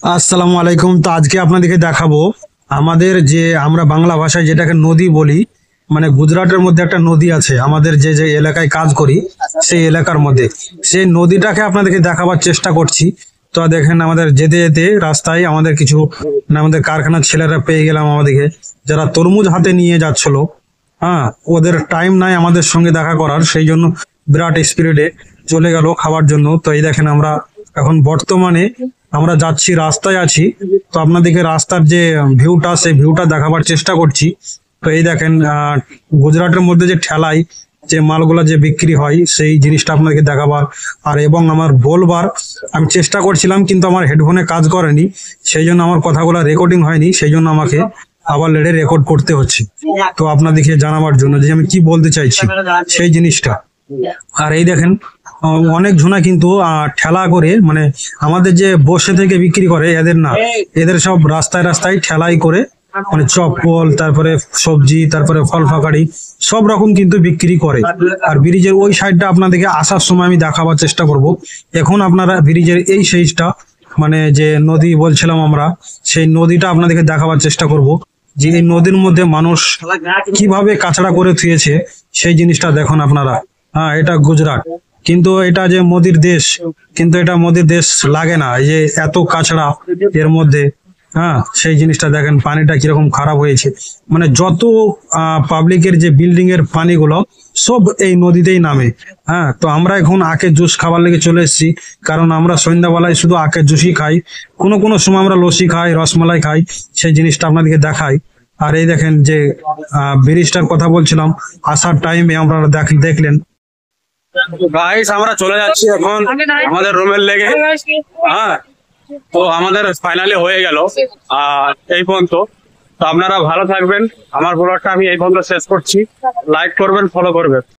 আসসালামু আলাইকুম। তো আজকে আপনাদেরকে দেখাবো আমাদের যে আমরা বাংলা ভাষায় যেটাকে নদী বলি, মানে গুজরাটের মধ্যে একটা নদী আছে আমাদের যে যে এলাকায় কাজ করি সেই এলাকার মধ্যে। সেই নদীটাকে আপনাদেরকে দেখাবার চেষ্টা করছি। তো দেখেন আমাদের যেতে যেতে রাস্তায় আমাদের কিছু আমাদের কারখানার ছেলেরা পেয়ে গেলাম আমাদেরকে, যারা তরমুজ হাতে নিয়ে যাচ্ছিল। হ্যাঁ, ওদের টাইম নাই আমাদের সঙ্গে দেখা করার, সেই জন্য বিরাট স্পিরিটে চলে গেল খাবার জন্য। তো এই দেখেন আমরা এখন বর্তমানে আমরা যাচ্ছি, রাস্তায় আছি। তো আপনাদেরকে রাস্তার যে ভিউটা সেই ভিউটা দেখাবার চেষ্টা করছি। তো এই দেখেন গুজরাটের মধ্যে যে ঠেলায় যে মালগুলা যে বিক্রি হয় সেই জিনিসটা আপনাদেরকে দেখাবার আর এবং আমার বলবার আমি চেষ্টা করছিলাম, কিন্তু আমার হেডফোনে কাজ করেনি, সেই জন্য আমার কথাগুলো রেকর্ডিং হয়নি, সেই জন্য আমাকে আবার লেডে রেকর্ড করতে হচ্ছে। তো আপনাদেরকে জানাবার জন্য যে আমি কি বলতে চাইছি সেই জিনিসটা। আর এই দেখেন অনেক ঝুনা কিন্তু ঠেলা করে, মানে আমাদের যে বসে থেকে বিক্রি করে এদের না, এদের সব রাস্তায় রাস্তায় ঠেলাই করে, মানে চপ্পল, তারপরে সবজি, তারপরে ফল ফাকাড়ি সব রকম কিন্তু বিক্রি করে। আর ব্রিজের ওই সাইডটা আপনাদেরকে আসার সময় আমি দেখাবার চেষ্টা করব। এখন আপনারা ব্রিজের এই সাইডটা, মানে যে নদী বলছিলাম আমরা, সেই নদীটা আপনাদেরকে দেখাবার চেষ্টা করব যে এই নদীর মধ্যে মানুষ কিভাবে কাছড়া করে থুয়েছে সেই জিনিসটা দেখুন আপনারা। হ্যাঁ, এটা গুজরাট, কিন্তু এটা যে মোদির দেশ, কিন্তু এটা মোদির দেশ লাগে না, এই যে এত কাছড়া এর মধ্যে। হ্যাঁ, সেই জিনিসটা দেখেন, পানিটা কিরকম খারাপ হয়েছে। মানে যত পাবলিকের যে বিল্ডিং এর পানিগুলো সব এই নদীতেই নামে। হ্যাঁ, তো আমরা এখন আখের জুস খাবার লেগে চলে এসেছি, কারণ আমরা সন্ধ্যাবেলায় শুধু আখের জুসই খাই। কোনো কোনো সময় আমরা লস্যি খাই, রসমালাই খাই, সেই জিনিসটা আপনাদেরকে দেখাই। আর এই দেখেন যে ব্রিজটার কথা বলছিলাম, আসার টাইমে আমরা দেখলেন। গাইস, আমরা চলে যাচ্ছি এখন আমাদের রুমের লেগে। হ্যাঁ, তো আমাদের ফাইনালি হয়ে গেল এই পর্যন্ত। তো আপনারা ভালো থাকবেন, আমার ব্লগটা আমি এই পর্যন্ত শেষ করছি। লাইক করবেন, ফলো করবেন।